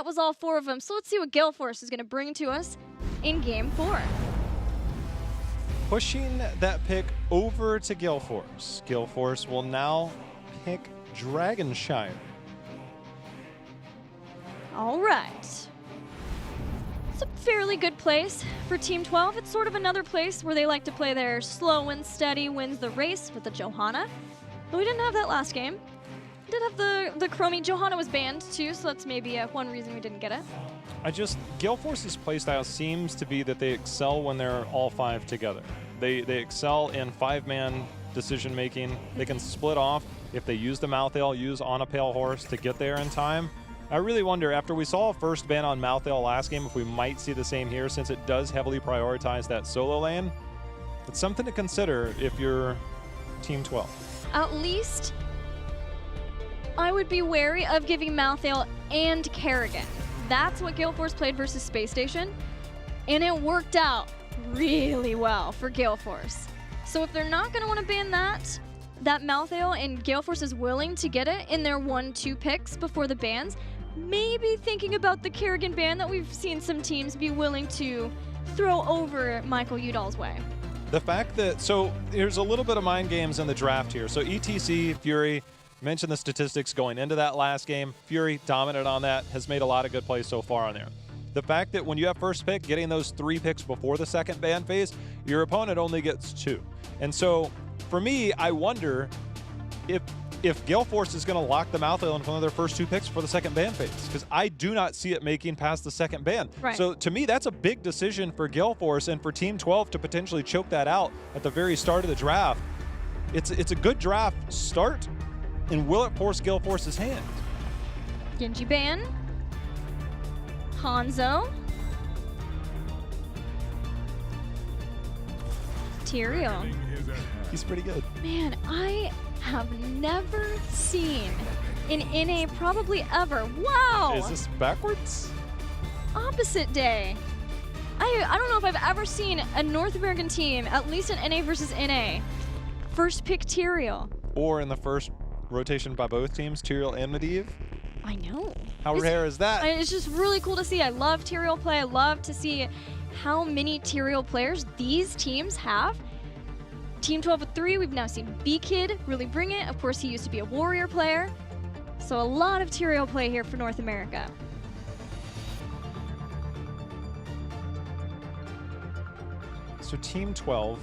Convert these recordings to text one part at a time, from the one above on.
was all 4 of them. So let's see what Gale Force is going to bring to us in Game 4. Pushing that pick over to Gale Force. Gale Force will now pick Dragonshire. All right. It's a fairly good place for Team 12. It's sort of another place where they like to play their slow and steady wins the race with the Johanna. But we didn't have that last game. We did have the Chromie. Johanna was banned too, so that's maybe one reason we didn't get it. Gale Force's playstyle seems to be that they excel when they're all 5 together. They excel in 5-man decision making. They can split off if they use the Malthael, use on a pale horse to get there in time. I really wonder, after we saw a first ban on Malthael last game, if we might see the same here, since it does heavily prioritize that solo lane. It's something to consider if you're Team 12. At least I would be wary of giving Malthael and Kerrigan. That's what Gale Force played versus Space Station, and it worked out really well for Gale Force. So if they're not going to want to ban that Malthael and Gale Force is willing to get it in their 1-2 picks before the bans, maybe thinking about the Kerrigan ban that we've seen some teams be willing to throw over Michael Udall's way. The fact that, so there's a little bit of mind games in the draft here. So ETC, Fury, mentioned the statistics going into that last game. Fury, dominant on that, has made a lot of good plays so far on there. The fact that when you have first pick, getting those 3 picks before the second ban phase, your opponent only gets 2. And so, for me, I wonder if Gale Force is going to lock the Malthael in one of their first 2 picks for the second ban phase, because I do not see it making past the second ban. Right. So to me, that's a big decision for Gale Force and for Team 12 to potentially choke that out at the very start of the draft. It's a good draft start, and will it force Gale Force's hand? Genji ban. Hanzo. Tyrael. He's pretty good. Man, I have never seen in NA probably ever. Wow! Is this backwards? Opposite day. I don't know if I've ever seen a North American team, at least in NA versus NA, first pick Tyrael. Or in the first rotation by both teams, Tyrael and Medivh. I know. How rare is that? It's just really cool to see. I love Tyrael play. I love to see how many Tyrael players these teams have. Team 12 with 3, we've now seen B-Kid really bring it. Of course, he used to be a Warrior player. So a lot of Tyrael play here for North America. So Team 12,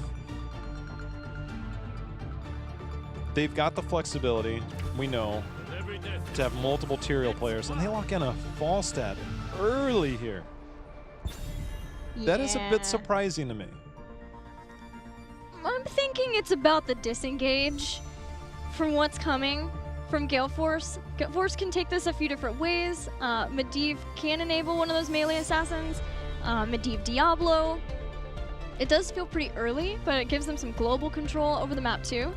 they've got the flexibility, we know, to have multiple Tyrael players, and they lock in a Falstad early here. Yeah. That is a bit surprising to me. I'm thinking it's about the disengage from what's coming from Gale Force. Gale Force can take this a few different ways. Medivh can enable one of those melee assassins. Medivh Diablo. It does feel pretty early, but it gives them some global control over the map too.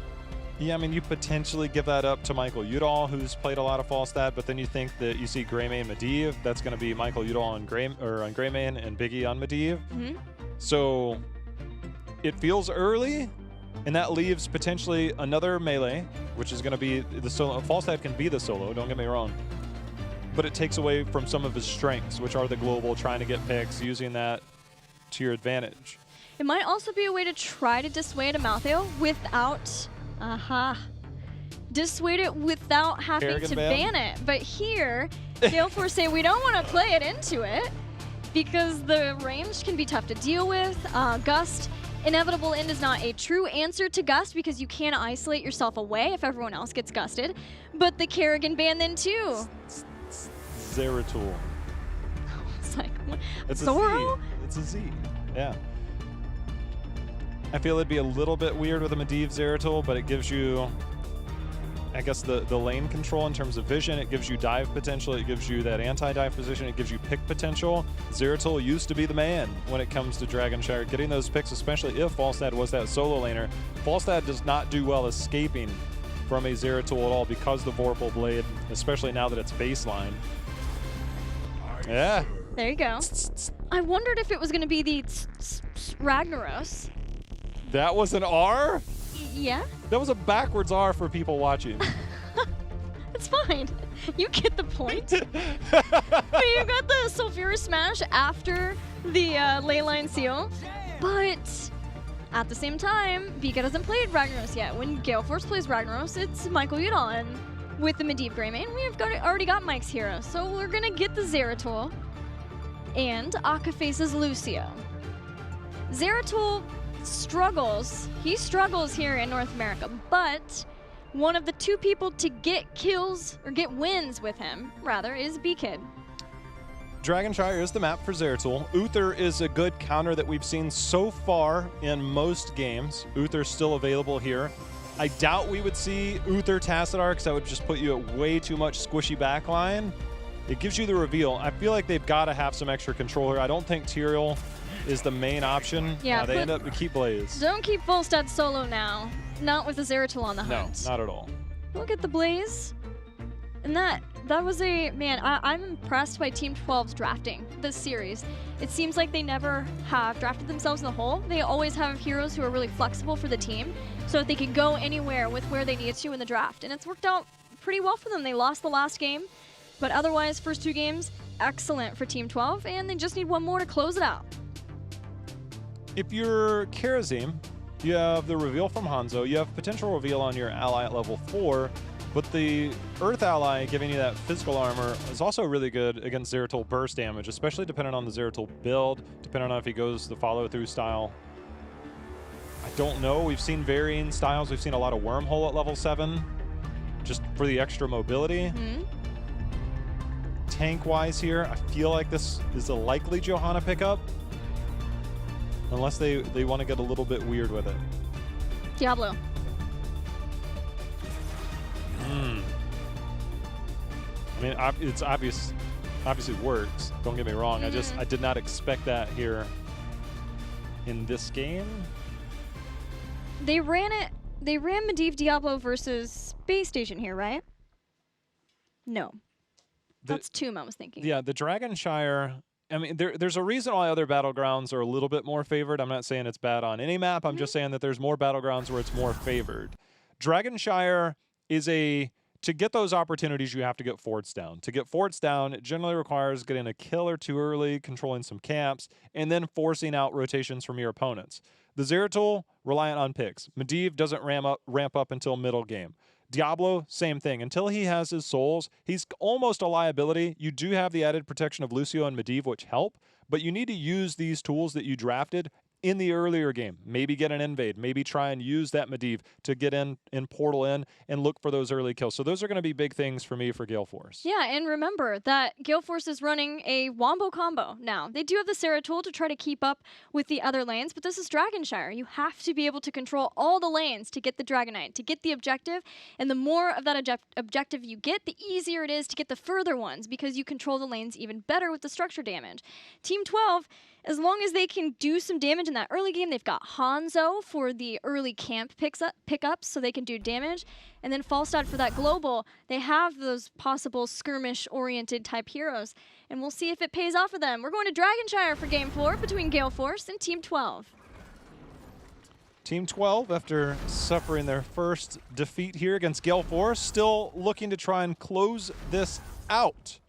Yeah, I mean, you potentially give that up to Michael Udall, who's played a lot of Falstad, but then you think that you see Greymane Medivh. That's going to be Michael Udall on Greymane and Biggie on Medivh. So it feels early, and that leaves potentially another melee, which is going to be the solo. Falstad can be the solo, don't get me wrong, but it takes away from some of his strengths, which are the global, trying to get picks, using that to your advantage. It might also be a way to try to dissuade a Malthael without... dissuade it without having Kerrigan to ban? ban it. But here, Gale Force say we don't want to play it into it because the range can be tough to deal with. Gust, Inevitable End is not a true answer to Gust because you can isolate yourself away if everyone else gets gusted. But the Kerrigan ban then too. Zeratul. It's like, what? It's Zoro? a Z. It's a Z. Yeah. I feel it'd be a little bit weird with a Medivh Zeratul, but it gives you, I guess, the lane control in terms of vision. It gives you dive potential. It gives you that anti-dive position. It gives you pick potential. Zeratul used to be the man when it comes to Dragonshire. Getting those picks, especially if Falstad was that solo laner. Falstad does not do well escaping from a Zeratul at all because the Vorpal Blade, especially now that it's baseline. Yeah. There you go. I wondered if it was going to be the Ragnaros. That was an R? Yeah. That was a backwards R for people watching. It's fine. You get the point. But you got the Sulfurous Smash after the Leyline Seal. But at the same time, Vika doesn't play Ragnaros yet. When Gale Force plays Ragnaros, it's Michael Udon with the Medivh Greymane. We've already got Mike's hero, so we're gonna get the Zeratul. And Akka faces Lucio. Zeratul struggles. He struggles here in North America, but one of the two people to get kills, or get wins with him, rather, is B-Kid. Dragonshire is the map for Zeratul. Uther is a good counter that we've seen so far in most games. Uther's still available here. I doubt we would see Uther Tassadar because that would just put you at way too much squishy backline. It gives you the reveal. I feel like they've got to have some extra control here. I don't think Tyrael is the main option. Yeah, they end up to keep Blaze. Don't keep Volstad solo now. Not with the Zeratul on the hunt. No, not at all. Look at the Blaze. And that was a, man, I'm impressed by Team 12's drafting this series. It seems like they never have drafted themselves in the hole. They always have heroes who are really flexible for the team so that they can go anywhere with where they need to in the draft. And it's worked out pretty well for them. They lost the last game, but otherwise, first two games, excellent for Team 12, and they just need one more to close it out. If you're Karazim, you have the reveal from Hanzo. You have potential reveal on your ally at level 4, but the Earth ally giving you that physical armor is also really good against Zeratul burst damage, especially depending on the Zeratul build, depending on if he goes the follow-through style. I don't know. We've seen varying styles. We've seen a lot of Wormhole at level 7, just for the extra mobility. Tank-wise here, I feel like this is a likely Johanna pickup. Unless they want to get a little bit weird with it. Diablo. I mean, it's obvious. Obviously works. Don't get me wrong. I did not expect that here in this game. They ran Medivh Diablo versus Space Station here, right? No. That's Tomb I was thinking. Yeah, the Dragonshire. I mean, there's a reason why other battlegrounds are a little bit more favored. I'm not saying it's bad on any map. I'm just saying that there's more battlegrounds where it's more favored. Dragonshire is to get those opportunities, you have to get forts down. To get forts down, it generally requires getting a kill or two early, controlling some camps, and then forcing out rotations from your opponents. The Zeratul, reliant on picks. Medivh doesn't ramp up until middle game. Diablo, same thing. Until he has his souls, he's almost a liability. You do have the added protection of Lucio and Medivh, which help, but you need to use these tools that you drafted in the earlier game. Maybe get an invade. Maybe try and use that Medivh to get in portal in and look for those early kills. So those are going to be big things for me for Gale Force. Yeah, and remember that Gale Force is running a Wombo combo now. They do have the Zeratul to try to keep up with the other lanes, but this is Dragonshire. You have to be able to control all the lanes to get the Dragonite, to get the objective, and the more of that objective you get, the easier it is to get the further ones because you control the lanes even better with the structure damage. Team 12, as long as they can do some damage in that early game, they've got Hanzo for the early camp pickups so they can do damage. And then Falstad for that global. They have those possible skirmish-oriented type heroes. And we'll see if it pays off for them. We're going to Dragonshire for Game 4 between Gale Force and Team 12. Team 12, after suffering their first defeat here against Gale Force, still looking to try and close this out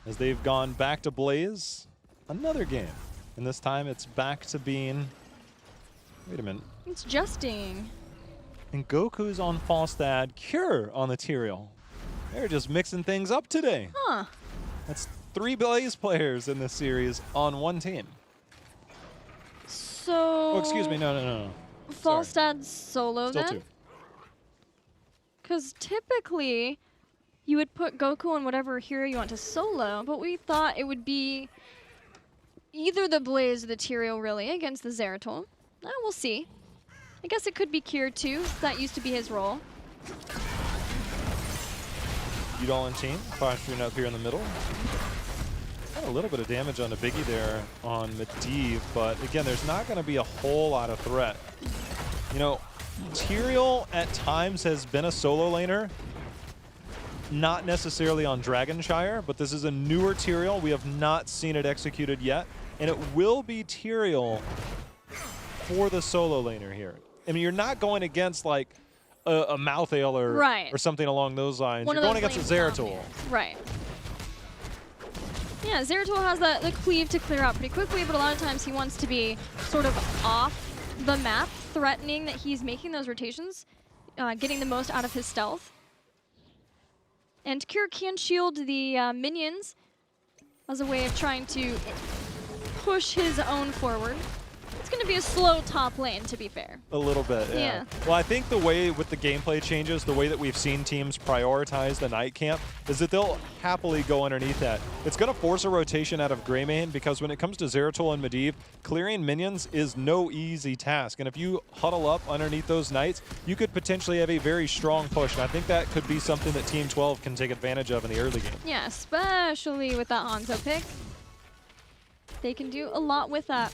as they've gone back to Blaze. Another game. And this time it's back to being... Wait a minute. It's Justing. And Goku's on Falstad, Cure on the Tyrael. They're just mixing things up today. Huh. That's 3 Blaze players in this series on one team. So... Oh, excuse me. No. Falstad's solo Still then? 2. Because typically you would put Goku on whatever hero you want to solo, but we thought it would be either the Blaze or the Tyrael, really, against the Zeratul. We'll see. I guess it could be Cure, too. That used to be his role. Udall and team, posturing up here in the middle. Got a little bit of damage on the Biggie there on Medivh, but again, there's not going to be a whole lot of threat. You know, Tyrael at times has been a solo laner. Not necessarily on Dragonshire, but this is a newer Tyrael. We have not seen it executed yet. And it will be Tyrael for the solo laner here. I mean, you're not going against like a Malthael or something along those lines. You're going against a Zeratul. Right. Yeah, Zeratul has the cleave to clear out pretty quickly, but a lot of times he wants to be sort of off the map, threatening that he's making those rotations, getting the most out of his stealth. And Cure can shield the minions as a way of trying to push his own forward. It's going to be a slow top lane, to be fair. A little bit, yeah. Well, I think the way with the gameplay changes, the way that we've seen teams prioritize the night camp is that they'll happily go underneath that. It's going to force a rotation out of Greymane because when it comes to Zeratul and Medivh, clearing minions is no easy task. And if you huddle up underneath those knights, you could potentially have a very strong push. And I think that could be something that Team 12 can take advantage of in the early game. Yeah, especially with that Hanzo pick. They can do a lot with that.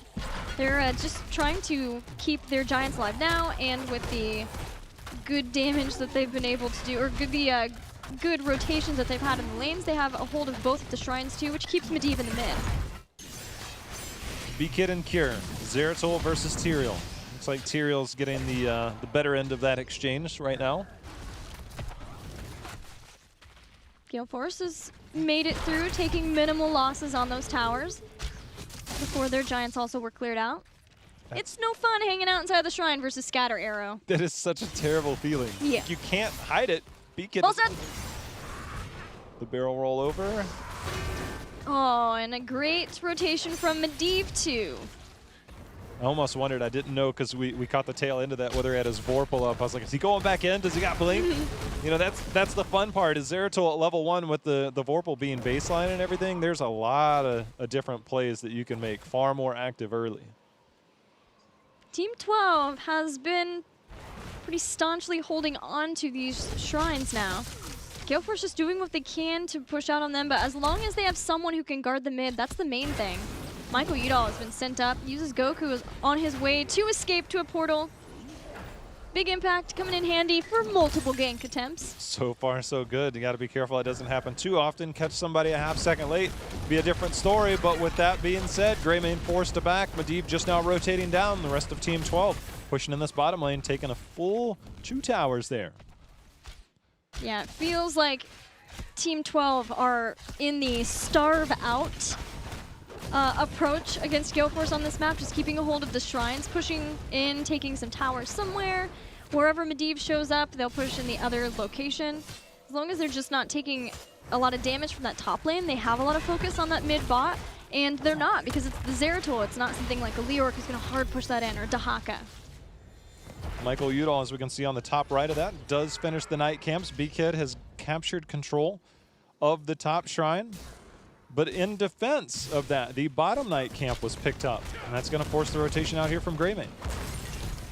They're just trying to keep their Giants alive now, and with the good damage that they've been able to do, or the good rotations that they've had in the lanes, they have a hold of both of the shrines too, which keeps Medivh in the mid. B-Kid and Cure, Zeratul versus Tyrael. Looks like Tyrael's getting the better end of that exchange right now. Gale Force has made it through, taking minimal losses on those towers before their Giants also were cleared out. It's no fun hanging out inside the shrine versus Scatter Arrow. That is such a terrible feeling. Yeah. You can't hide it. B-Kid. Well said. The barrel roll over. Oh, and a great rotation from Medivh too. I almost wondered, I didn't know because we caught the tail end of that, whether he had his Vorpal up. I was like, is he going back in? Does he got Blink? You know, that's the fun part, is Zeratul at level 1 with the Vorpal being baseline and everything, there's a lot of different plays that you can make far more active early. Team 12 has been pretty staunchly holding on to these shrines now. Gale Force just doing what they can to push out on them, but as long as they have someone who can guard the mid, that's the main thing. Michael Udall has been sent up, uses Goku is on his way to escape to a portal. Big impact coming in handy for multiple gank attempts. So far, so good. You got to be careful that doesn't happen too often. Catch somebody a half second late, be a different story. But with that being said, Greymane forced to back. Medivh just now rotating down. The rest of Team 12 pushing in this bottom lane, taking a full 2 towers there. Yeah, it feels like Team 12 are in the starve out approach against Gale Force on this map, just keeping a hold of the shrines, pushing in, taking some towers somewhere. Wherever Medivh shows up, they'll push in the other location. As long as they're just not taking a lot of damage from that top lane, they have a lot of focus on that mid bot, and they're not, because it's the Zeratul. It's not something like a Leoric who's going to hard push that in, or Dahaka. Michael Udall, as we can see on the top right of that, does finish the night camps. B-Kid has captured control of the top shrine. But in defense of that, the bottom night camp was picked up. And that's going to force the rotation out here from Greymane.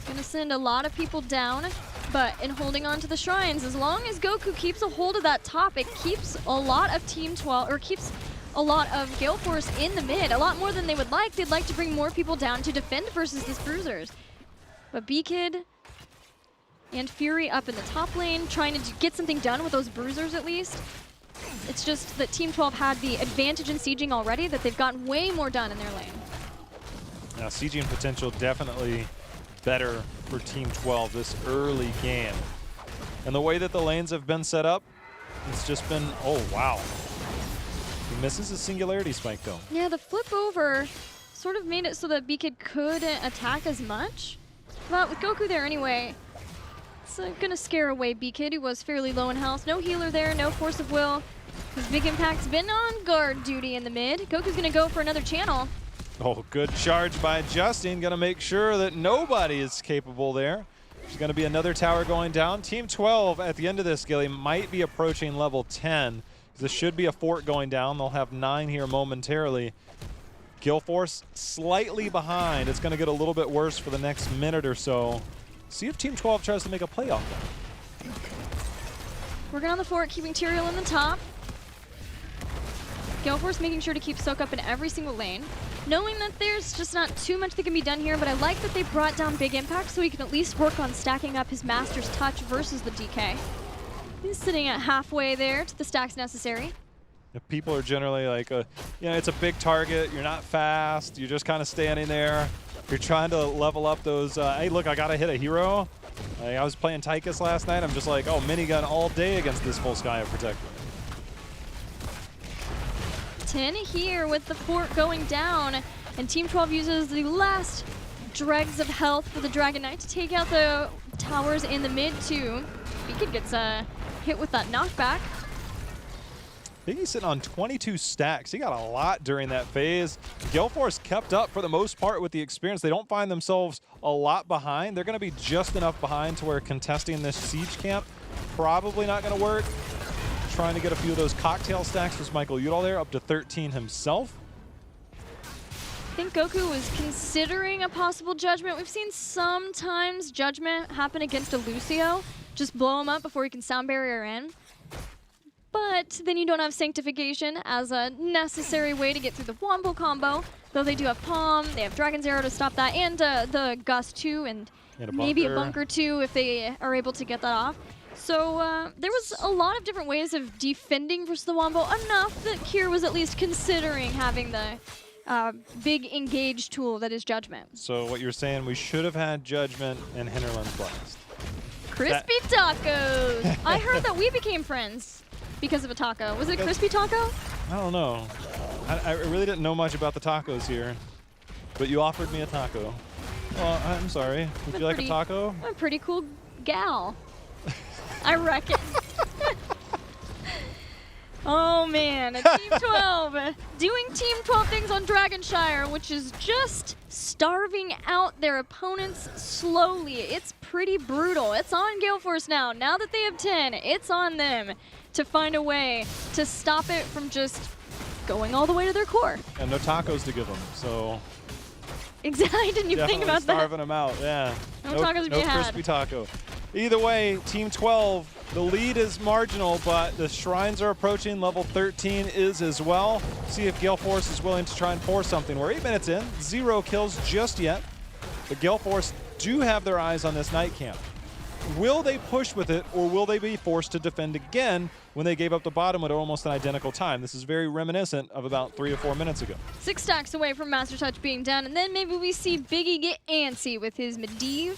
Going to send a lot of people down, but in holding on to the shrines, as long as Goku keeps a hold of that top, it keeps a lot of Team 12, or keeps a lot of Gale Force in the mid, a lot more than they would like. They'd like to bring more people down to defend versus these bruisers. But B-Kid and Fury up in the top lane, trying to get something done with those bruisers at least. It's just that Team 12 had the advantage in sieging already, that they've gotten way more done in their lane. Now, sieging potential definitely better for Team 12 this early game. And the way that the lanes have been set up, it's just been, oh, wow. He misses his singularity spike, though. Yeah, the flip over sort of made it so that B-Kid couldn't attack as much. But with Goku there anyway, it's going to scare away B-Kid, who was fairly low in health. No healer there, no force of will. His big impact's been on guard duty in the mid. Goku's going to go for another channel. Oh, good charge by Justin. Going to make sure that nobody is capable there. There's going to be another tower going down. Team 12 at the end of this, Gilly, might be approaching level 10. This should be a fort going down. They'll have 9 here momentarily. Gale Force slightly behind. It's going to get a little bit worse for the next minute or so. See if Team 12 tries to make a play off that. Working on the fort, keeping Tyrael in the top. Gale Force making sure to keep Soak up in every single lane. Knowing that there's just not too much that can be done here, but I like that they brought down Big Impact so he can at least work on stacking up his Master's Touch versus the DK. He's sitting at halfway there to the stacks necessary. If people are generally like, you know, it's a big target, you're not fast, you're just kind of standing there. You're trying to level up those, hey, look, I got to hit a hero. Like, I was playing Tychus last night. I'm just like, oh, minigun all day against this full Skye Protector. 10 here with the fort going down, and Team 12 uses the last dregs of health for the Dragon Knight to take out the towers in the mid too. Beacon gets hit with that knockback. I think he's sitting on 22 stacks. He got a lot during that phase. Gale Force kept up for the most part with the experience. They don't find themselves a lot behind. They're going to be just enough behind to where contesting this siege camp probably not going to work. Trying to get a few of those cocktail stacks was Michael Udall there, up to 13 himself. I think Goku was considering a possible judgment. We've seen sometimes judgment happen against a Lucio. Just blow him up before he can sound barrier in. But then you don't have Sanctification as a necessary way to get through the Wombo combo. Though they do have Palm, they have Dragon's Arrow to stop that, and the Gust 2, and maybe a Bunker 2 if they are able to get that off. So there was a lot of different ways of defending versus the Wombo, enough that Kier was at least considering having the big engage tool that is Judgment. So what you're saying, we should have had Judgment and Hinterland's Blast. Crispy tacos! I heard that we became friends because of a taco. Was it a crispy taco? I don't know. I really didn't know much about the tacos here, but you offered me a taco. Well, I'm sorry. Would you like a taco? I'm a pretty cool gal. I reckon. Oh man, Team 12 doing Team 12 things on Dragonshire, which is just starving out their opponents slowly. It's pretty brutal. It's on Gale Force now. Now that they have 10, it's on them to find a way to stop it from just going all the way to their core. And no tacos to give them, so... Exactly, I didn't even think about that. Starving them out, yeah. No tacos to be had. No crispy taco. Either way, Team 12, the lead is marginal, but the shrines are approaching. Level 13 is as well. See if Gale Force is willing to try and force something. We're 8 minutes in, 0 kills just yet. But Gale Force do have their eyes on this night camp. Will they push with it, or will they be forced to defend again when they gave up the bottom at almost an identical time? This is very reminiscent of about 3 or 4 minutes ago. 6 stacks away from Master Touch being done, and then maybe we see Biggie get antsy with his Medivh.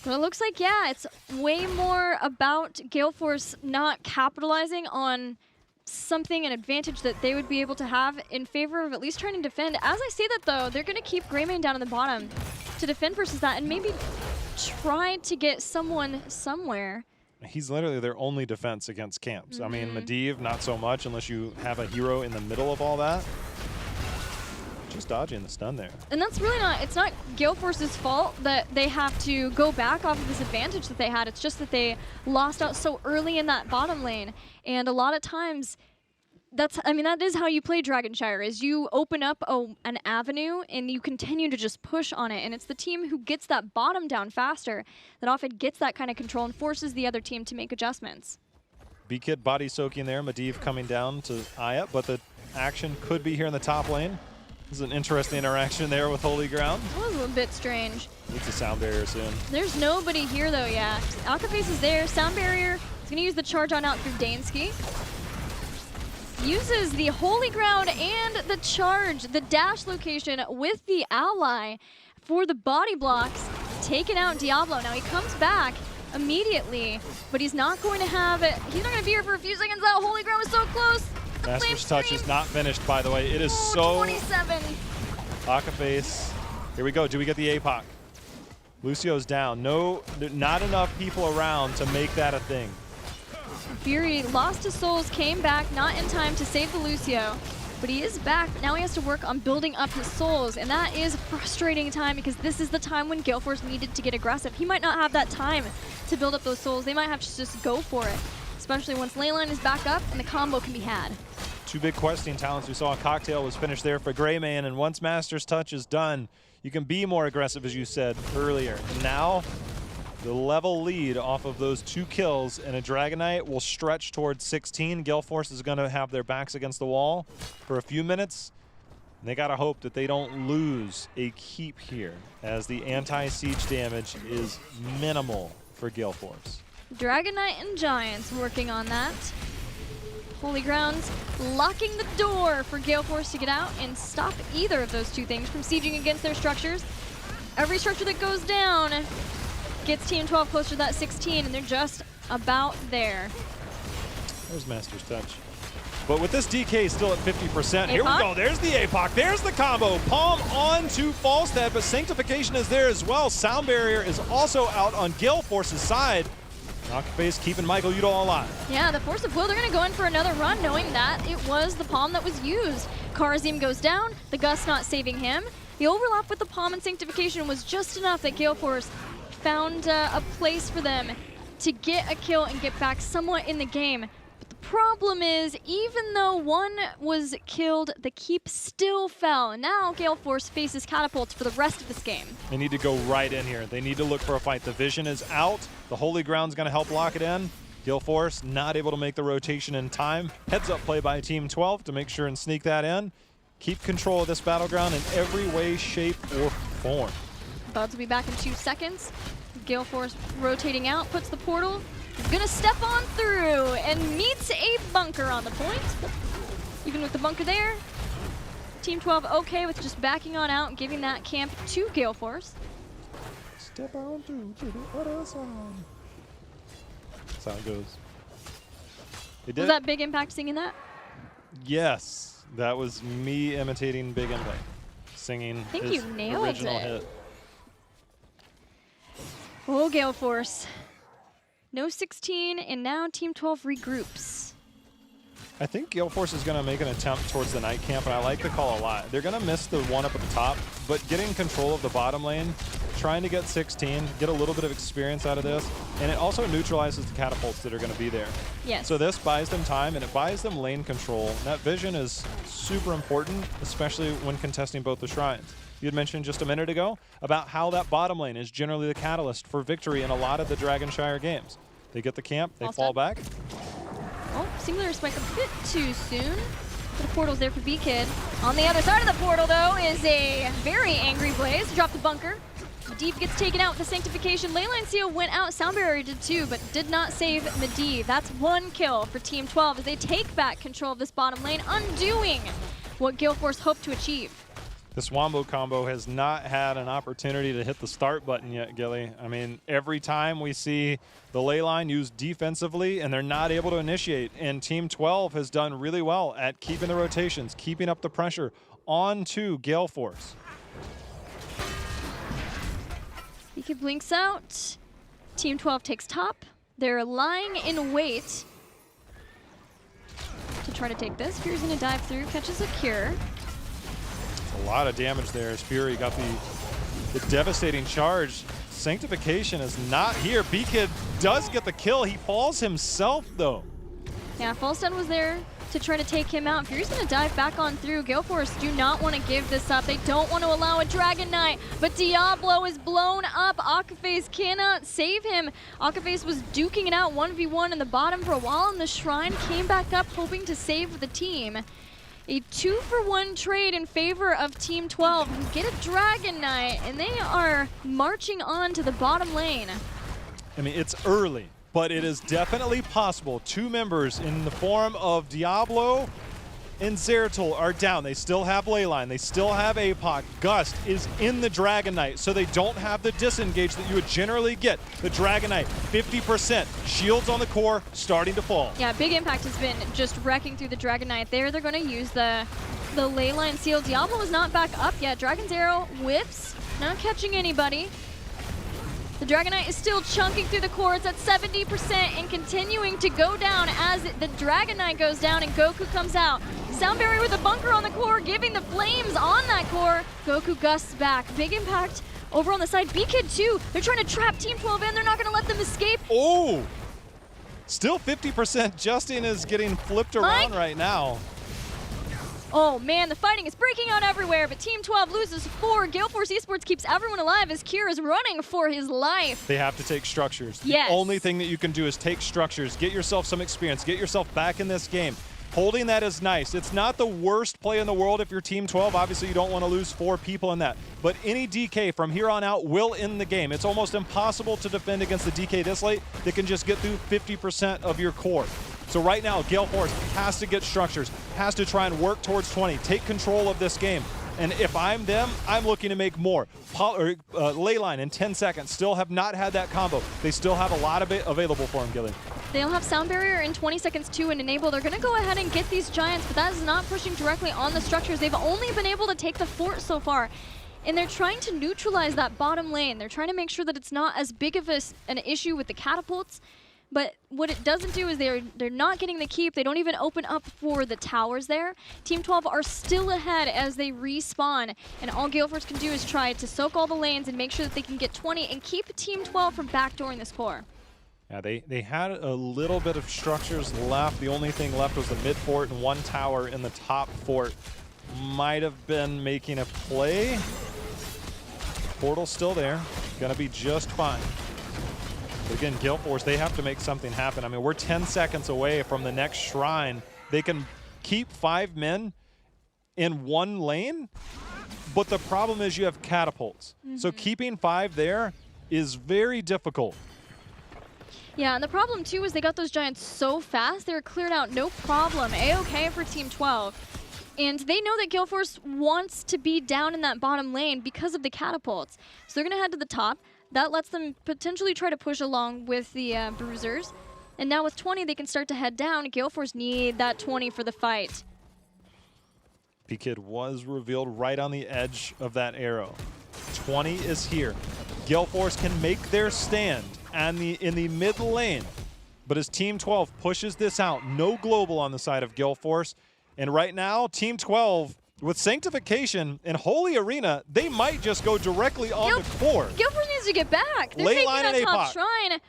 But it looks like, yeah, it's way more about Gale Force not capitalizing on something, an advantage that they would be able to have in favor of at least trying to defend. As I say that, though, they're going to keep Greymane down in the bottom to defend versus that, and maybe try to get someone somewhere. He's literally their only defense against camps. I mean, Medivh, not so much unless you have a hero in the middle of all that. Just dodging the stun there. And that's really not, it's not Gale Force's fault that they have to go back off of this advantage that they had. It's just that they lost out so early in that bottom lane. And a lot of times, that is how you play Dragonshire, is you open up an avenue and you continue to just push on it. And it's the team who gets that bottom down faster that often gets that kind of control and forces the other team to make adjustments. B-Kid body soaking there, Medivh coming down to eye up, but the action could be here in the top lane. This is an interesting interaction there with Holy Ground. That was a little bit strange. Needs a sound barrier soon. There's nobody here though, yeah. Alkaface is there, sound barrier. He's gonna use the charge on out through Dansky. Uses the Holy Ground and the charge, the dash location with the ally for the body blocks, taking out Diablo. Now he comes back immediately, but he's not going to have it. He's not going to be here for a few seconds. That Holy Ground was so close. The Master's Touch is not finished, by the way. It is so... 27. Akaface. Here we go. Do we get the APOC? Lucio's down. No, not enough people around to make that a thing. Fury lost his souls, came back, not in time to save the Lucio, but he is back. Now he has to work on building up his souls, and that is a frustrating time because this is the time when Gale Force needed to get aggressive. He might not have that time to build up those souls. They might have to just go for it, especially once Leyline is back up and the combo can be had. 2 big questing talents. We saw a cocktail was finished there for Greymane, and once Master's Touch is done, you can be more aggressive, as you said earlier. And now, the level lead off of those 2 kills and a Dragon Knight will stretch towards 16. Gale Force is going to have their backs against the wall for a few minutes. And they got to hope that they don't lose a keep here, as the anti-siege damage is minimal for Gale Force. Dragon Knight and Giants working on that. Holy Grounds locking the door for Gale Force to get out and stop either of those 2 things from sieging against their structures. Every structure that goes down gets Team 12 closer to that 16, and they're just about there. There's Master's Touch. But with this DK still at 50%, here we APOC? go. There's the APOC. There's the combo. Palm on to Falstad, but Sanctification is there as well. Sound Barrier is also out on Gale Force's side. Knockface keeping Michael Udall alive. Yeah, the Force of Will, they're going to go in for another run, knowing that it was the Palm that was used. Karazim goes down, the Gust not saving him. The overlap with the Palm and Sanctification was just enough that Gale Force found a place for them to get a kill and get back somewhat in the game. But the problem is, even though one was killed, the keep still fell. And now Gale Force faces catapults for the rest of this game. They need to go right in here. They need to look for a fight. The vision is out. The Holy Ground's going to help lock it in. Gale Force not able to make the rotation in time. Heads up play by Team 12 to make sure and sneak that in. Keep control of this battleground in every way, shape, or form. About to be back in 2 seconds. Gale Force rotating out, puts the portal. He's gonna step on through and meets a bunker on the point. Even with the bunker there, Team 12 okay with just backing on out and giving that camp to Gale Force. Step on through to the other side. That's how it goes. They did. Was that Big Impact singing that? Yes, that was me imitating Big Impact, singing I think his you nailed original it. hit. Oh, Gale Force. No 16, and now Team 12 regroups. I think Gale Force is going to make an attempt towards the night camp, and I like the call a lot. They're going to miss the one up at the top, but getting control of the bottom lane, trying to get 16, get a little bit of experience out of this, and it also neutralizes the catapults that are going to be there. Yes. So this buys them time, and it buys them lane control. And that vision is super important, especially when contesting both the shrines. You had mentioned just a minute ago about how that bottom lane is generally the catalyst for victory in a lot of the Dragonshire games. They get the camp, they fall back. Oh, singular spike a bit too soon. The portal's there for B-Kid. On the other side of the portal, though, is a very angry Blaze. Drop the bunker. Medivh gets taken out with the Sanctification. Leyline Seal went out. Sound Barrier did too, but did not save Medivh. That's 1 kill for Team 12 as they take back control of this bottom lane, undoing what Gale Force hoped to achieve. This Wombo combo has not had an opportunity to hit the start button yet, Gilly. I mean, every time we see the ley line used defensively and they're not able to initiate, and Team 12 has done really well at keeping the rotations, keeping up the pressure onto Gale Force. He blinks out. Team 12 takes top. They're lying in wait to try to take this. Fury's gonna dive through, catches a cure. A lot of damage there as Fury got the devastating charge. Sanctification is not here. B-Kid does get the kill. He falls himself, though. Yeah, Falstad was there to try to take him out. Fury's gonna dive back on through. Gale Force do not want to give this up. They don't want to allow a Dragon Knight, but Diablo is blown up. Akaface cannot save him. Akaface was duking it out 1v1 in the bottom for a while, and the Shrine came back up hoping to save the team. A 2-for-1 trade in favor of Team 12 who get a Dragon Knight, and they are marching on to the bottom lane. I mean, it's early, but it is definitely possible. 2 members in the form of Diablo and Zeratul are down. They still have Leyline. They still have APOC. Gust is in the Dragon Knight, so they don't have the disengage that you would generally get. The Dragon Knight, 50%. Shields on the core, starting to fall. Yeah, Big Impact has been just wrecking through the Dragon Knight there. They're going to use the Leyline Seal. Diablo is not back up yet. Dragon's Arrow whips, not catching anybody. The Dragon Knight is still chunking through the core. It's at 70% and continuing to go down as the Dragon Knight goes down and Goku comes out. Sound Barrier with a bunker on the core, giving the flames on that core. Goku gusts back. Big Impact over on the side. B-Kid too. They're trying to trap Team 12 in. They're not going to let them escape. Oh! Still 50%. Justin is getting flipped around right now. Oh man, the fighting is breaking out everywhere, but Team 12 loses 4. Gale Force Esports keeps everyone alive as Kier is running for his life. They have to take structures. Yes. The only thing that you can do is take structures, get yourself some experience, get yourself back in this game. Holding that is nice. It's not the worst play in the world if you're Team 12. Obviously, you don't want to lose 4 people in that. But any DK from here on out will end the game. It's almost impossible to defend against the DK this late that can just get through 50% of your core. So right now, Gale Force has to get structures, has to try and work towards 20, take control of this game. And if I'm them, I'm looking to make more. Leyline in 10 seconds still have not had that combo. They still have a lot of it available for him, Gilly. They'll have Sound Barrier in 20 seconds too and Enable. They're going to go ahead and get these Giants, but that is not pushing directly on the structures. They've only been able to take the fort so far. And they're trying to neutralize that bottom lane. They're trying to make sure that it's not as big of an issue with the catapults. But what it doesn't do is they're not getting the keep. They don't even open up for the towers there. Team 12 are still ahead as they respawn. And all Gale Force can do is try to soak all the lanes and make sure that they can get 20 and keep Team 12 from backdooring this core. Yeah, they had a little bit of structures left. The only thing left was the mid fort and one tower in the top fort. Might have been making a play. Portal's still there. Gonna be just fine. But again, Gale Force, they have to make something happen. I mean, we're 10 seconds away from the next shrine. They can keep 5 men in one lane, but the problem is you have catapults. So keeping 5 there is very difficult. Yeah, and the problem too is they got those Giants so fast, they were cleared out no problem. A-okay for Team 12. And they know that Gale Force wants to be down in that bottom lane because of the catapults. So they're going to head to the top. That lets them potentially try to push along with the Bruisers. And now with 20, they can start to head down. Gale Force need that 20 for the fight. P-Kid was revealed right on the edge of that arrow. 20 is here. Gale Force can make their stand in the mid lane. But as Team 12 pushes this out, no global on the side of Gale Force. And right now, Team 12, with Sanctification and Holy Arena, they might just go directly on the core. Gale Force needs to get back. They're taking that top shrine.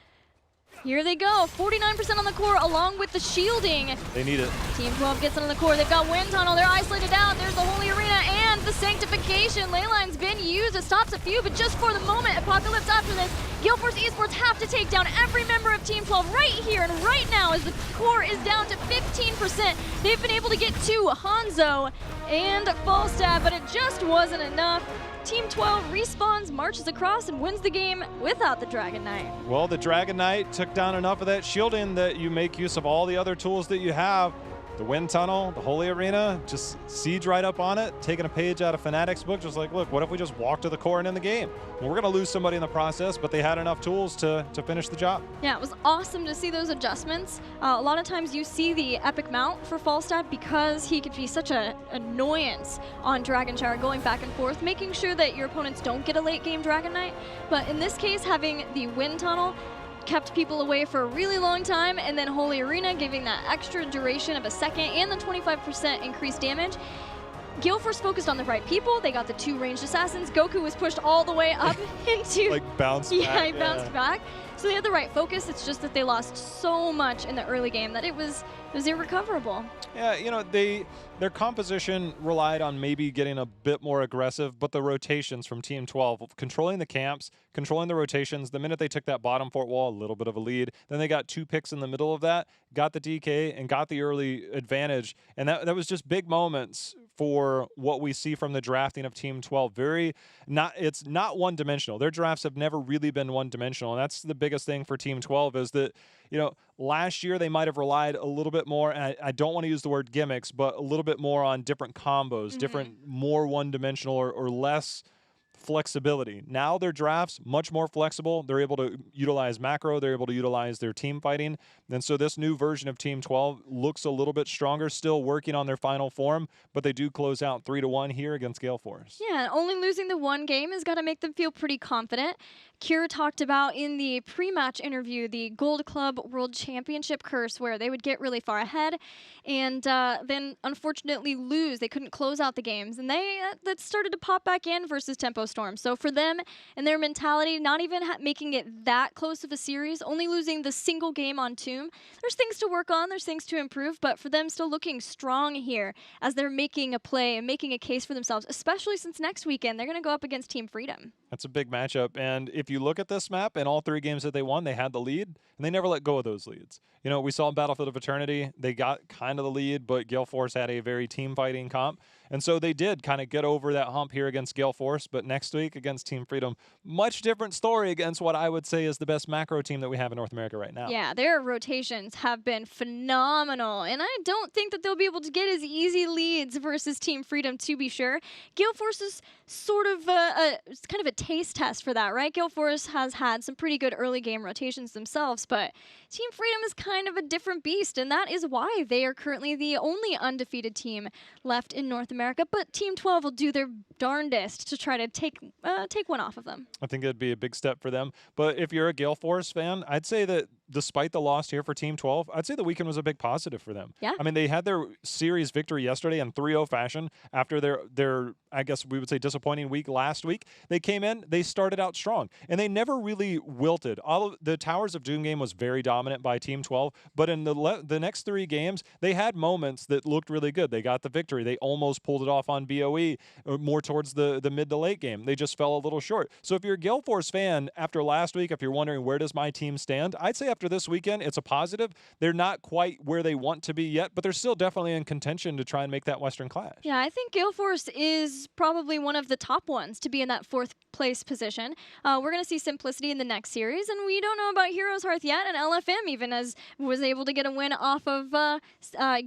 Here they go, 49% on the core along with the shielding. They need it. Team 12 gets it on the core. They've got Wind Tunnel. They're isolated out. There's the Holy Arena and the Sanctification. Leyline's been used. It stops a few, but just for the moment, Apocalypse after this. Gale Force Esports have to take down every member of Team 12 right here and right now as the core is down to 15%. They've been able to get to Hanzo and Falstaff, but it just wasn't enough. Team 12 respawns, marches across, and wins the game without the Dragon Knight. Well, the Dragon Knight took down enough of that shielding that you make use of all the other tools that you have. The Wind Tunnel, the Holy Arena, just siege right up on it, taking a page out of Fnatic's book, just like, look, what if we just walk to the core and end the game? Well, we're going to lose somebody in the process, but they had enough tools to finish the job. Yeah, it was awesome to see those adjustments. A lot of times you see the epic mount for Falstaff because he could be such an annoyance on Dragon Shower, going back and forth, making sure that your opponents don't get a late game Dragon Knight. But in this case, having the Wind Tunnel kept people away for a really long time, and then Holy Arena giving that extra duration of a second and the 25% increased damage. Gale Force focused on the right people. They got the 2 ranged assassins. Goku was pushed all the way up into... like bounced back. Yeah, he bounced back. So they had the right focus. It's just that they lost so much in the early game that it was irrecoverable. Yeah, you know, their composition relied on maybe getting a bit more aggressive, but the rotations from Team 12, controlling the camps, controlling the rotations, the minute they took that bottom fort wall, a little bit of a lead, then they got 2 picks in the middle of that, got the DK, and got the early advantage. And that was just big moments for what we see from the drafting of Team 12. It's not one-dimensional. Their drafts have never really been one-dimensional, and that's the biggest thing for Team 12 is that, you know, last year they might have relied a little bit more, and I don't want to use the word gimmicks, but a little bit more on different combos, different, more one-dimensional or less flexibility. Now their drafts much more flexible. They're able to utilize macro. They're able to utilize their team fighting. And so this new version of Team 12 looks a little bit stronger, still working on their final form, but they do close out 3-1 here against Gale Force. Yeah, only losing the 1 game has got to make them feel pretty confident. Kira talked about in the pre-match interview the Gold Club World Championship curse, where they would get really far ahead and then unfortunately lose. They couldn't close out the games, and that started to pop back in versus Tempo Storm. So for them and their mentality, not even making it that close of a series, only losing the single game on Tomb, there's things to work on, there's things to improve, but for them still looking strong here as they're making a play and making a case for themselves, especially since next weekend they're going to go up against Team Freedom. That's a big matchup, and if you look at this map, in all 3 games that they won, they had the lead, and they never let go of those leads. You know, we saw in Battlefield of Eternity, they got kind of the lead, but Gale Force had a very team-fighting comp. And so they did kind of get over that hump here against Gale Force, but next week against Team Freedom, much different story against what I would say is the best macro team that we have in North America right now. Yeah, their rotations have been phenomenal, and I don't think that they'll be able to get as easy leads versus Team Freedom, to be sure. Gale Force is sort of it's kind of a taste test for that, right? Gale Force has had some pretty good early game rotations themselves, but Team Freedom is kind of a different beast, and that is why they are currently the only undefeated team left in North America. But Team 12 will do their darndest to try to take one off of them. I think it'd be a big step for them. But if you're a Gale Force fan, I'd say that despite the loss here for Team 12, I'd say the weekend was a big positive for them. Yeah. I mean, they had their series victory yesterday in 3-0 fashion after their I guess we would say disappointing week last week. They came in, they started out strong, and they never really wilted. All of the Towers of Doom game was very dominant by Team 12, but in the next 3 games, they had moments that looked really good. They got the victory. They almost pulled it off on BOE more towards the mid to late game. They just fell a little short. So if you're a Gale Force fan after last week, if you're wondering where does my team stand, I'd say after this weekend, it's a positive. They're not quite where they want to be yet, but they're still definitely in contention to try and make that Western Clash. Yeah, I think Gale Force is probably one of the top ones to be in that 4th place position. We're going to see Simplicity in the next series, and we don't know about Heroes Hearth yet, and LFM even was able to get a win off of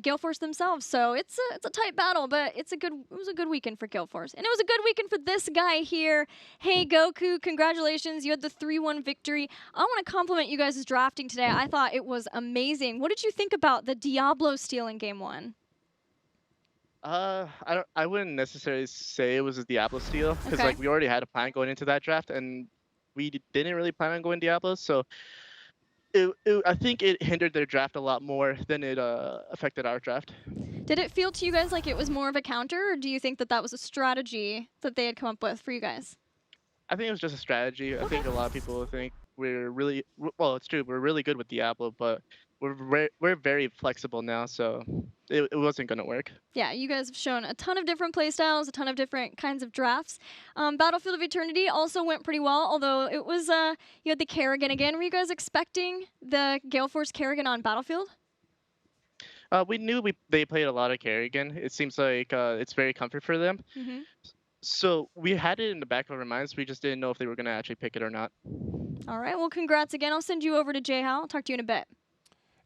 Gale Force themselves. So it's a tight battle, but it was a good weekend for Gale Force. And it was a good weekend for this guy here. Hey, Goku, congratulations. You had the 3-1 victory. I want to compliment you guys' drafting today. I thought it was amazing. What did you think about the Diablo steal in Game 1? I wouldn't necessarily say it was a Diablo steal because Okay. like we already had a plan going into that draft, and we didn't really plan on going Diablo. So I think it hindered their draft a lot more than it affected our draft. Did it feel to you guys like it was more of a counter, or do you think that that was a strategy that they had come up with for you guys? I think it was just a strategy. I Okay. think a lot of people think we're really well. It's true. We're really good with Diablo, but we're very flexible now, so it wasn't gonna work. Yeah, you guys have shown a ton of different playstyles, a ton of different kinds of drafts. Battlefield of Eternity also went pretty well, although it was, you had the Kerrigan again. Were you guys expecting the Gale Force Kerrigan on Battlefield? We knew they played a lot of Kerrigan. It seems like it's very comfort for them. Mm-hmm. So we had it in the back of our minds. We just didn't know if they were gonna actually pick it or not. All right, well, congrats again. I'll send you over to J-Hal. I'll talk to you in a bit.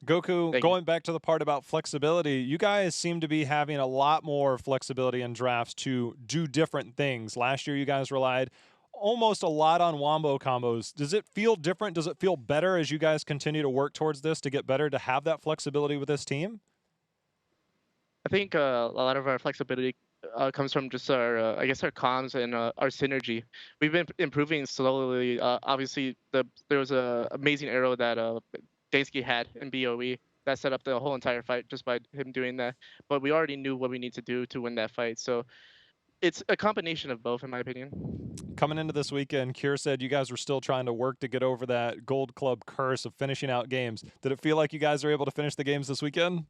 Goku, Thank going back to the part about flexibility, you guys seem to be having a lot more flexibility in drafts to do different things. Last year, you guys relied almost a lot on wombo combos. Does it feel different? Does it feel better as you guys continue to work towards this to get better to have that flexibility with this team? I think a lot of our flexibility comes from just our, I guess, our comms and our synergy. We've been improving slowly. Obviously, there was an amazing arrow that Dansky had in BOE that set up the whole entire fight just by him doing that. But we already knew what we need to do to win that fight. So it's a combination of both, in my opinion. Coming into this weekend, Kier said you guys were still trying to work to get over that Gold Club curse of finishing out games. Did it feel like you guys are able to finish the games this weekend?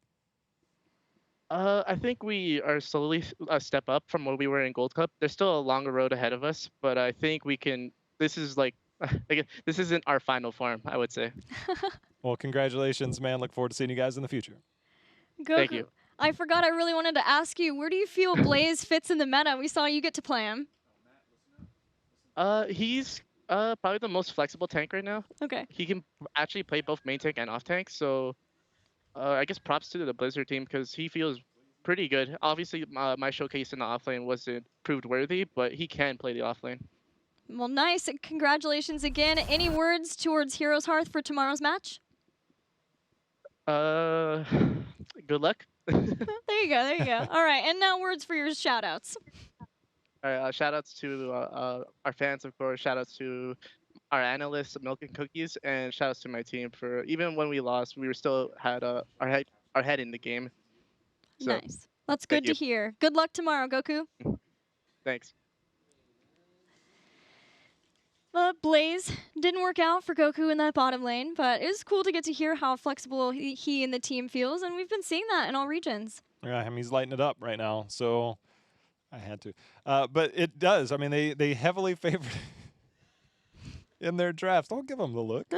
I think we are slowly a step up from where we were in Gold Cup. There's still a longer road ahead of us, but I think we can. This is like, this isn't our final form, I would say. Well, congratulations, man. Look forward to seeing you guys in the future. Goku, Thank you. I forgot I really wanted to ask you, where do you feel Blaze fits in the meta? We saw you get to play him. He's probably the most flexible tank right now. Okay. He can actually play both main tank and off tank. So I guess props to the Blizzard team because he feels pretty good. Obviously, my showcase in the offlane wasn't proved worthy, but he can play the offlane. Well, nice. Congratulations again. Any words towards Heroes Hearth for tomorrow's match? Good luck. There you go. There you go. All right. And now words for your shout-outs. All right, shout outs to our fans, of course. Shout outs to our analysts, Milk and Cookies, and shout outs to my team for even when we lost, we were still had our head in the game. So, Nice. That's good to hear. Good luck tomorrow, Goku. Thanks. Blaze didn't work out for Goku in that bottom lane, but it was cool to get to hear how flexible he and the team feels, and we've been seeing that in all regions. Yeah, I mean, he's lighting it up right now, so I had to. But it does. I mean, they heavily favored in their drafts. Don't give them the look.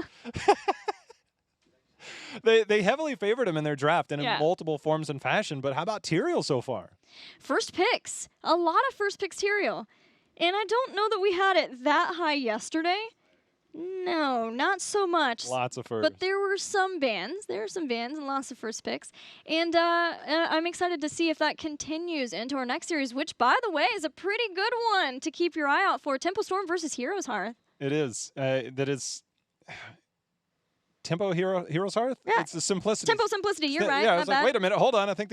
They heavily favored him in their draft and in Yeah. multiple forms and fashion, but how about Tyrael so far? First picks. A lot of first picks Tyrael. And I don't know that we had it that high yesterday. No, not so much. Lots of first. But there were some bans. There were some bans and lots of first picks. And I'm excited to see if that continues into our next series, which, by the way, is a pretty good one to keep your eye out for. Tempo Storm versus Heroes Hearth. It is. That is Tempo Heroes Hearth? Yeah. It's the simplicity. Tempo Simplicity, you're right. Yeah, I my was like, bad. wait a minute, hold on. I think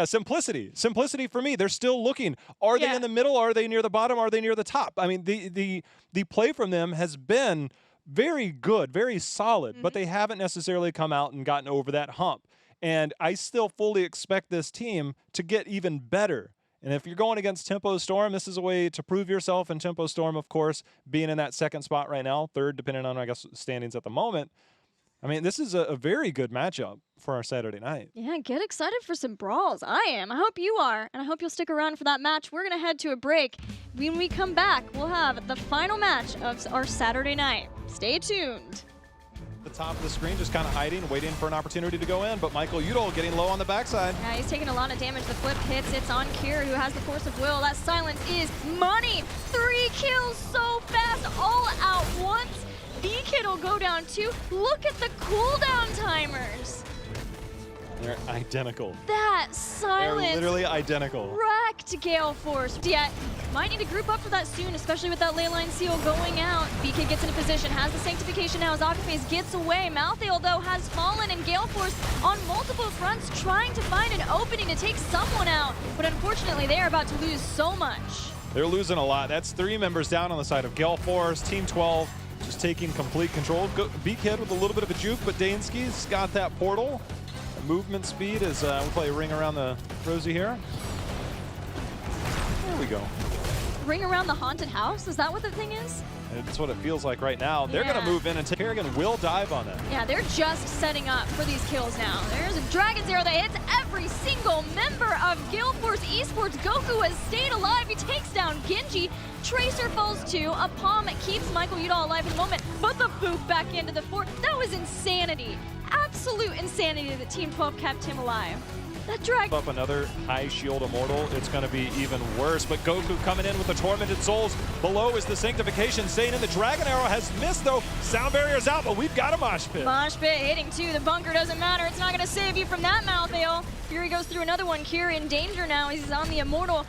simplicity. Simplicity for me. They're still looking. Are they Yeah. in the middle? Are they near the bottom? Are they near the top? I mean, the play from them has been very good, very solid, but they haven't necessarily come out and gotten over that hump. And I still fully expect this team to get even better. And if you're going against Tempo Storm, this is a way to prove yourself. And Tempo Storm, of course, being in that second spot right now, third, depending on, I guess, standings at the moment. I mean, this is a very good matchup for our Saturday night. Yeah, get excited for some brawls. I am. I hope you are. And I hope you'll stick around for that match. We're going to head to a break. When we come back, we'll have the final match of our Saturday night. Stay tuned. The top of the screen just kind of hiding, waiting for an opportunity to go in. But Michael Udall getting low on the backside. Yeah, he's taking a lot of damage. The flip hits. It's on Kira, who has the force of will. That silence is money. 3 kills so fast, all out once. B-Kid will go down too. Look at the cooldown timers. They're identical. That They're silence literally identical. wrecked Gale Force. Yeah, might need to group up for that soon, especially with that ley line seal going out. B-Kid gets into position, has the sanctification now as Akaphase gets away. Malthael, though, has fallen, and Gale Force on multiple fronts trying to find an opening to take someone out. But unfortunately, they are about to lose so much. They're losing a lot. That's 3 members down on the side of Gale Force. Team 12 just taking complete control. B-Kid with a little bit of a juke, but Dansky's got that portal. Movement speed as we play a ring around the Rosie here. There we go. Ring around the haunted house? Is that what the thing is? That's what it feels like right now. They're going to Yeah. move in, and Kerrigan will dive on that. Yeah, they're just setting up for these kills now. There's a Dragon's Arrow that hits every single member of Gale Force Esports. Goku has stayed alive. He takes down Genji. Tracer falls too. A palm keeps Michael Udall alive in the moment, but the boot back into the fort. That was insanity. Absolute insanity that Team 12 kept him alive. That drag. Up another high shield immortal. It's going to be even worse. But Goku coming in with the Tormented Souls. Below is the Sanctification staying in. The Dragon Arrow has missed, though. Sound barrier's out, but we've got a mosh pit. Mosh pit hitting too. The bunker doesn't matter. It's not going to save you from that, Malthael. Fury goes through another one. Kira in danger now. He's on the immortal.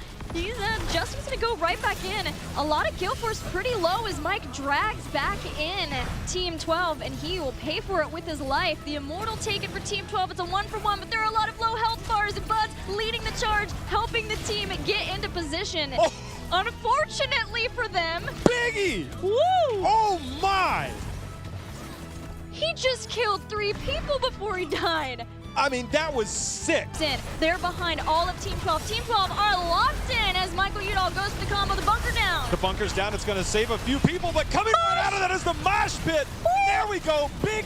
Justin's going to go right back in. A lot of Gale Force pretty low as Mike drags back in Team 12, and he will pay for it with his life. The Immortal taken for Team 12. It's a 1-for-1, but there are a lot of low health bars, and Buds leading the charge, helping the team get into position. Oh. Unfortunately for them, Biggie! woo! Oh, my! He just killed 3 people before he died. I mean, that was sick. They're behind all of Team 12. Team 12 are locked in as Michael Udall goes to the combo. The bunker down. The bunker's down. It's going to save a few people, but coming right out of that is the mosh pit. There we go. Big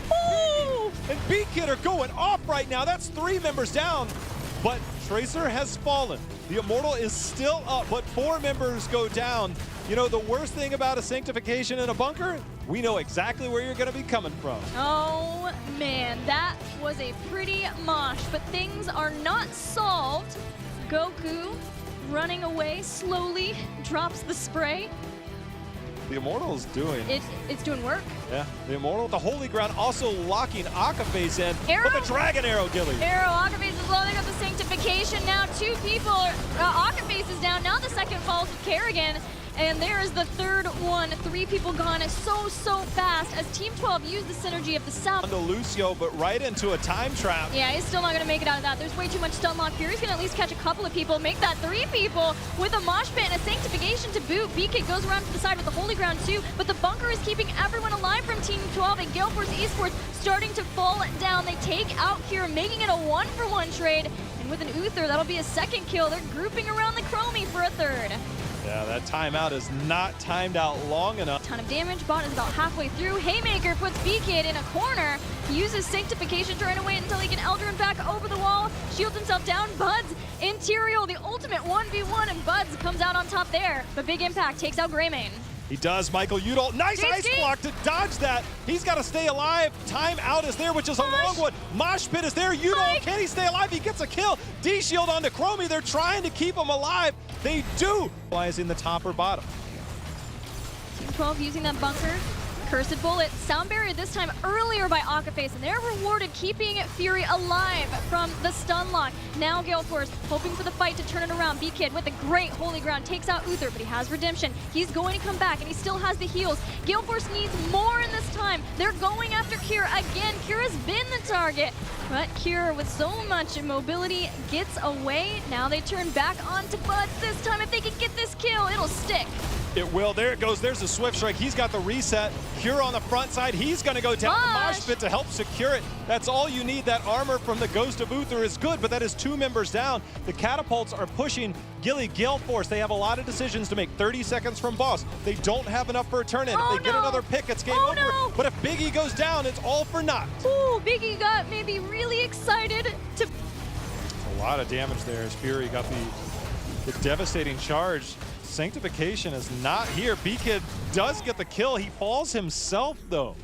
and B-Kid are going off right now. That's 3 members down, but Tracer has fallen. The Immortal is still up, but 4 members go down. You know, the worst thing about a Sanctification in a bunker, we know exactly where you're going to be coming from. Oh, man, that was a pretty mosh, but things are not solved. Goku running away slowly, drops the spray. The Immortal is doing. It's doing work. Yeah, the Immortal, the Holy Ground, also locking Akaphase in. Arrow? With the Dragon Arrow, Gilly. Arrow, Akaphase is low. They got the Sanctification now. 2 people. Akaphase is down. Now the second falls with Kerrigan. And there is the third one. 3 people gone so fast as Team 12 used the synergy of the South. To Lucio, but right into a time trap. Yeah, he's still not going to make it out of that. There's way too much stun lock here. He's going to at least catch a couple of people, make that 3 people with a mosh pit and a Sanctification to boot. B-Kid goes around to the side with the Holy Ground too, but the bunker is keeping everyone alive from Team 12, and Gale Force Esports starting to fall down. They take out here, making it a 1-for-1 trade, and with an Uther, that'll be a second kill. They're grouping around the Chromie for a third. Yeah, that timeout is not timed out long enough. Ton of damage. Bot is about halfway through. Haymaker puts B-Kid in a corner. He uses Sanctification to run away until he can Elder him back over the wall. Shields himself down. Buds, Interior, the ultimate 1v1, and Buds comes out on top there. But big impact takes out Greymane. He does, Michael Udall. Nice ice block to dodge that. He's got to stay alive. Timeout is there, which is a long one. Mosh pit is there. Udall, can he stay alive? He gets a kill. D-shield onto Chromie. They're trying to keep him alive. They do. In the top or bottom. Team 12 using that bunker. Cursed Bullet, sound barrier this time earlier by Akaface, and they're rewarded keeping Fury alive from the stun lock. Now Gale Force hoping for the fight to turn it around. B-Kid with a great holy ground takes out Uther, but he has redemption. He's going to come back, and he still has the heals. Gale Force needs more in this time. They're going after Cure again. Cure's been the target, but Cure with so much mobility gets away. Now they turn back onto Buds this time. If they can get this kill, it'll stick. It will. There it goes. There's a Swift Strike. He's got the reset. Cure on the front side. He's going to go down the Mosh Pit to help secure it. That's all you need. That armor from the Ghost of Uther is good, but that is 2 members down. The catapults are pushing Gale Force. They have a lot of decisions to make. 30 seconds from boss. They don't have enough for a turn-in. If they get another pick, it's game over. But if Biggie goes down, it's all for naught. Ooh, Biggie got maybe really excited to... A lot of damage there as Fury got the devastating charge. Sanctification is not here. B-Kid does get the kill. He falls himself, though.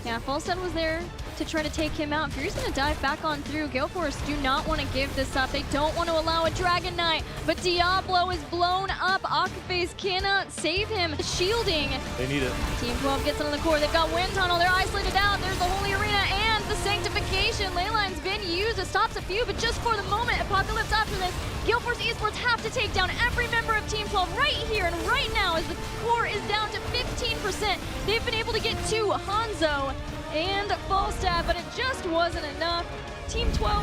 Yeah, Falstad was there to try to take him out. Fury's going to dive back on through. Gale Force do not want to give this up. They don't want to allow a Dragon Knight, but Diablo is blown up. Akaface cannot save him. Shielding. They need it. Team 12 gets it on the core. They've got Wind Tunnel. They're isolated out. There's the Holy Arena and the Sanctification. Leyline's been used. It stops a few, but just for the moment. Apocalypse after this. Gale Force Esports have to take down every member of Team 12 right here and right now as the core is down to 15%. They've been able to get to Hanzo and Falstad, but it just wasn't enough. Team 12